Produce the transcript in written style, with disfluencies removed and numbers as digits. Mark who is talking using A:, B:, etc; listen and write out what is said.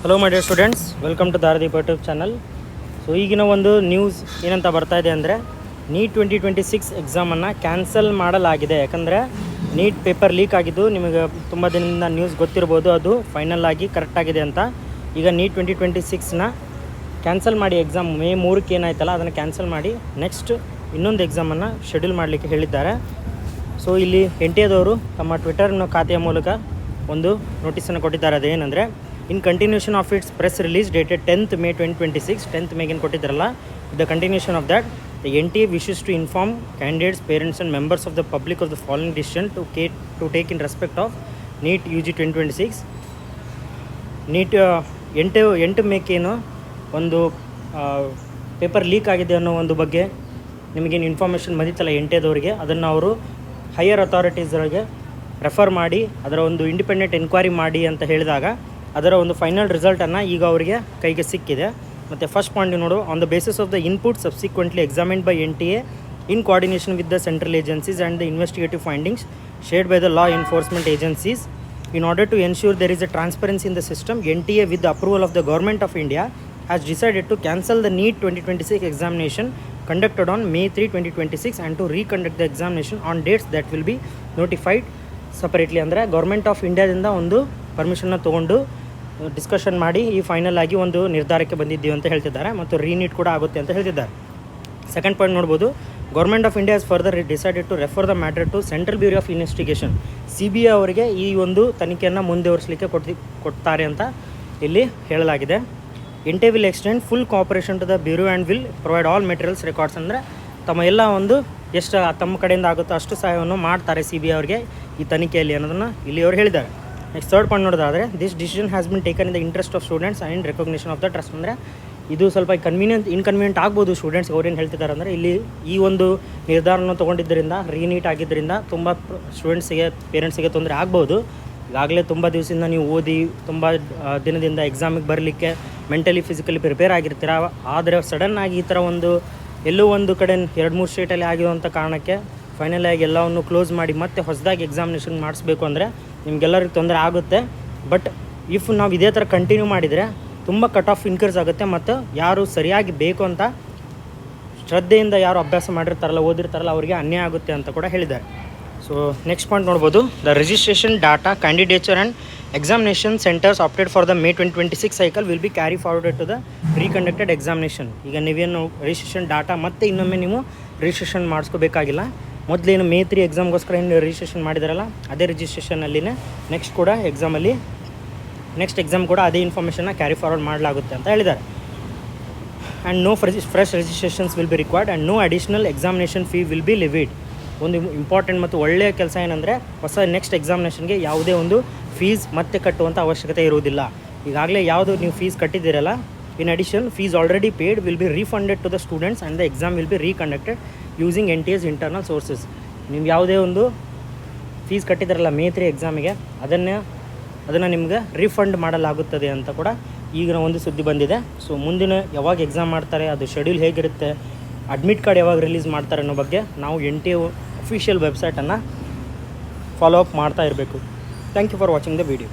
A: Hello my dear students, welcome to Dharadeepa YouTube channel. So ಈಗಿನ ಒಂದು news ಏನಂತ ಬರ್ತಾ ಇದೆ ಅಂದರೆ ನೀಟ್ 2026 ಎಕ್ಸಾಮನ್ನು ಕ್ಯಾನ್ಸಲ್ ಮಾಡಲಾಗಿದೆ. ಯಾಕಂದರೆ ನೀಟ್ ಪೇಪರ್ ಲೀಕ್ ಆಗಿದ್ದು ನಿಮಗೆ ತುಂಬ ದಿನದಿಂದ ನ್ಯೂಸ್ ಗೊತ್ತಿರ್ಬೋದು. ಅದು ಫೈನಲ್ ಆಗಿ ಕರೆಕ್ಟಾಗಿದೆ ಅಂತ. ಈಗ ನೀಟ್ 2026ನ ಕ್ಯಾನ್ಸಲ್ ಮಾಡಿ ಎಕ್ಸಾಮ್ ಮೇ 3ಕ್ಕೆ ಏನಾಯ್ತಲ್ಲ ಅದನ್ನು ಕ್ಯಾನ್ಸಲ್ ಮಾಡಿ ನೆಕ್ಸ್ಟ್ ಇನ್ನೊಂದು ಎಕ್ಸಾಮನ್ನು ಶೆಡ್ಯೂಲ್ ಮಾಡಲಿಕ್ಕೆ ಹೇಳಿದ್ದಾರೆ. ಸೊ ಇಲ್ಲಿ NTA ತಮ್ಮ ಟ್ವಿಟರ್ ಖಾತೆಯ ಮೂಲಕ ಒಂದು ನೋಟಿಸನ್ನು ಕೊಟ್ಟಿದ್ದಾರೆ. ಅದೇನೆಂದರೆ in continuation of its press release dated 10th May 2026, 10th ಮೇಗೇನು ಕೊಟ್ಟಿದ್ದಾರಲ್ಲ, the continuation of that the NTA wishes to inform candidates, parents and members of the public of the following decision to take in respect of NEET UG 2026. NEET 8 ಮೇಕೇನು ಒಂದು paper leak ಆಗಿದೆ ಅನ್ನೋ ಒಂದು ಬಗ್ಗೆ ನಿಮಗೇನು information ಬಂದಿತ್ತಲ್ಲ NTA ಅದನ್ನು ಅವರು higher ಅಥಾರಿಟೀಸ್ಗಳಿಗೆ refer ಮಾಡಿ ಅದರ ಒಂದು ಇಂಡಿಪೆಂಡೆಂಟ್ ಎನ್ಕ್ವೈರಿ ಮಾಡಿ ಅಂತ ಹೇಳಿದಾಗ ಅದರ ಒಂದು ಫೈನಲ್ ರಿಸಲ್ಟನ್ನು ಈಗ ಅವರಿಗೆ ಕೈಗೆ ಸಿಕ್ಕಿದೆ. ಮತ್ತು ಫಸ್ಟ್ ಪಾಯಿಂಟ್ ನೋಡು, on the basis of the input subsequently examined by NTA in coordination with the central agencies and the investigative findings shared by the law enforcement agencies in order to ensure there is a transparency in the system, NTA with the approval of the Government of India has decided to cancel the NEET 2026 examination conducted on May 3, 2026 and to reconduct the examination on dates that will be notified separately. ಅಂದರೆ government of ಇಂಡಿಯಾದಿಂದ ಒಂದು ಪರ್ಮಿಷನ್ನ ತೊಗೊಂಡು discussion ಮಾಡಿ ಈ final ಆಗಿ ಒಂದು ನಿರ್ಧಾರಕ್ಕೆ ಬಂದಿದ್ದೀವಿ ಅಂತ ಹೇಳ್ತಿದ್ದಾರೆ. ಮತ್ತು ರೀನೀಟ್ ಕೂಡ ಆಗುತ್ತೆ ಅಂತ ಹೇಳ್ತಿದ್ದಾರೆ. ಸೆಕೆಂಡ್ ಪಾಯಿಂಟ್ ನೋಡ್ಬೋದು, government of India has further decided to refer the matter to Central Bureau of Investigation, CBI ಅವರಿಗೆ ಈ ಒಂದು ತನಿಖೆಯನ್ನು ಮುಂದುವರಿಸಲಿಕ್ಕೆ ಕೊಡ್ತಾರೆ ಅಂತ ಇಲ್ಲಿ ಹೇಳಲಾಗಿದೆ. NTA will extend full cooperation to the bureau and will provide all materials records. ಅಂದರೆ ತಮ್ಮ ಎಲ್ಲ ಒಂದು ಎಷ್ಟು ತಮ್ಮ ಕಡೆಯಿಂದ ಆಗುತ್ತೋ ಅಷ್ಟು ಸಹಾಯವನ್ನು ಮಾಡ್ತಾರೆ CBI ಅವರಿಗೆ ಈ ತನಿಖೆಯಲ್ಲಿ ಅನ್ನೋದನ್ನು ಇಲ್ಲಿ ಅವರು ಹೇಳಿದ್ದಾರೆ. ನೆಕ್ಸ್ಟ್ ಥರ್ಡ್ ಪಾಯಿಂಟ್ ನೋಡೋದಾದರೆ, this decision has been taken in the interest of students and recognition of the trust. ಅಂದರೆ ಇದು ಸ್ವಲ್ಪ ಇನ್ಕನ್ವೀನಿಯಂಟ್ ಆಗ್ಬೋದು ಸ್ಟೂಡೆಂಟ್ಸ್ಗೆ. ಅವ್ರೇನು ಹೇಳ್ತಿದ್ದಾರೆ ಅಂದರೆ ಇಲ್ಲಿ ಈ ಒಂದು ನಿರ್ಧಾರವನ್ನು ತೊಗೊಂಡಿದ್ದರಿಂದ ರೀನೀಟ್ ಆಗಿದ್ದರಿಂದ ತುಂಬ ಸ್ಟೂಡೆಂಟ್ಸಿಗೆ ಪೇರೆಂಟ್ಸಿಗೆ ತೊಂದರೆ ಆಗ್ಬೋದು. ಈಗಾಗಲೇ ತುಂಬ ದಿವಸದಿಂದ ನೀವು ಓದಿ ತುಂಬ ದಿನದಿಂದ ಎಕ್ಸಾಮಿಗೆ ಬರಲಿಕ್ಕೆ ಮೆಂಟಲಿ ಫಿಸಿಕಲಿ ಪ್ರಿಪೇರ್ ಆಗಿರ್ತೀರ. ಆದರೆ ಸಡನ್ನಾಗಿ ಈ ಥರ ಒಂದು ಎಲ್ಲೋ ಒಂದು ಕಡೆ 2-3 ಸ್ಟೇಟಲ್ಲಿ ಆಗಿರುವಂಥ ಕಾರಣಕ್ಕೆ ಫೈನಲ್ ಆಗಿ ಎಲ್ಲವನ್ನು ಕ್ಲೋಸ್ ಮಾಡಿ ಮತ್ತೆ ಹೊಸದಾಗಿ ಎಕ್ಸಾಮಿನೇಷನ್ ಮಾಡಿಸ್ಬೇಕು ಅಂದರೆ ನಿಮಗೆಲ್ಲರಿಗೂ ತೊಂದರೆ ಆಗುತ್ತೆ. ಬಟ್ ಇಫ್ ನಾವು ಇದೇ ಥರ ಕಂಟಿನ್ಯೂ ಮಾಡಿದರೆ ತುಂಬ ಕಟ್ ಆಫ್ ಇನ್ಕ್ರೀಸ್ ಆಗುತ್ತೆ. ಮತ್ತು ಯಾರು ಸರಿಯಾಗಿ ಬೇಕು ಅಂತ ಶ್ರದ್ಧೆಯಿಂದ ಯಾರು ಅಭ್ಯಾಸ ಮಾಡಿರ್ತಾರಲ್ಲ, ಓದಿರ್ತಾರಲ್ಲ, ಅವರಿಗೆ ಅನ್ಯಾಯ ಆಗುತ್ತೆ ಅಂತ ಕೂಡ ಹೇಳಿದ್ದಾರೆ. ಸೊ ನೆಕ್ಸ್ಟ್ ಪಾಯಿಂಟ್ ನೋಡ್ಬೋದು, the registration data candidature and examination centres opted for the May 2026 cycle will be carry forwarded to the reconducted examination. ಈಗ ನೀವೇನು ರಿಜಿಸ್ಟ್ರೇಷನ್ ಡಾಟಾ ಮತ್ತೆ ಇನ್ನೊಮ್ಮೆ ನೀವು ರಿಜಿಸ್ಟ್ರೇಷನ್ ಮಾಡಿಸ್ಕೋಬೇಕಾಗಿಲ್ಲ. ಮೊದಲೇನು May 3 ಎಕ್ಸಾಮ್ಗೋಸ್ಕರ ಏನು ರಿಜಿಸ್ಟ್ರೇಷನ್ ಮಾಡಿದಾರಲ್ಲ ಅದೇ ರಿಜಿಸ್ಟ್ರೇಷನಲ್ಲಿನೇ ನೆಕ್ಸ್ಟ್ ಎಕ್ಸಾಮ್ ಕೂಡ ಅದೇ ಇನ್ಫಾರ್ಮೇಷನ್ನ ಕ್ಯಾರಿ ಫಾರ್ವರ್ಡ್ ಮಾಡಲಾಗುತ್ತೆ ಅಂತ ಹೇಳಿದ್ದಾರೆ. And no fresh registrations will be required and no additional examination fee will be levied. ಒಂದು ಇಂಪಾರ್ಟೆಂಟ್ ಮತ್ತು ಒಳ್ಳೆಯ ಕೆಲಸ ಏನಂದರೆ ಹೊಸ ನೆಕ್ಸ್ಟ್ ಎಕ್ಸಾಮಿನೇಷನ್ಗೆ ಯಾವುದೇ ಒಂದು ಫೀಸ್ ಮತ್ತೆ ಕಟ್ಟುವಂಥ ಅವಶ್ಯಕತೆ ಇರುವುದಿಲ್ಲ. ಈಗಾಗಲೇ ಯಾವುದು ನೀವು ಫೀಸ್ ಕಟ್ಟಿದ್ದೀರಲ್ಲ, in addition fees already paid will be refunded to the students and the exam will be reconducted using NTA's internal sources. ನೀವು ಯಾವುದೇ ಒಂದು ಫೀಸ್ ಕಟ್ಟಿದ್ದೀರಲ್ಲ May 3 ಎಕ್ಸಾಮಿಗೆ ಅದನ್ನು ನಿಮ್ಗೆ ರೀಫಂಡ್ ಮಾಡಲಾಗುತ್ತದೆ ಅಂತ ಕೂಡ ಈಗಿನ ಒಂದು ಸುದ್ದಿ ಬಂದಿದೆ. ಸೊ ಮುಂದಿನ ಯಾವಾಗ ಎಕ್ಸಾಮ್ ಮಾಡ್ತಾರೆ, ಅದು ಶೆಡ್ಯೂಲ್ ಹೇಗಿರುತ್ತೆ, ಅಡ್ಮಿಟ್ ಕಾರ್ಡ್ ಯಾವಾಗ ರಿಲೀಸ್ ಮಾಡ್ತಾರೆ ಅನ್ನೋ ಬಗ್ಗೆ ನಾವು NTA ಅಫಿಷಿಯಲ್ ವೆಬ್ಸೈಟನ್ನು ಫಾಲೋ ಅಪ್ ಮಾಡ್ತಾ ಇರಬೇಕು. Thank you for watching the video.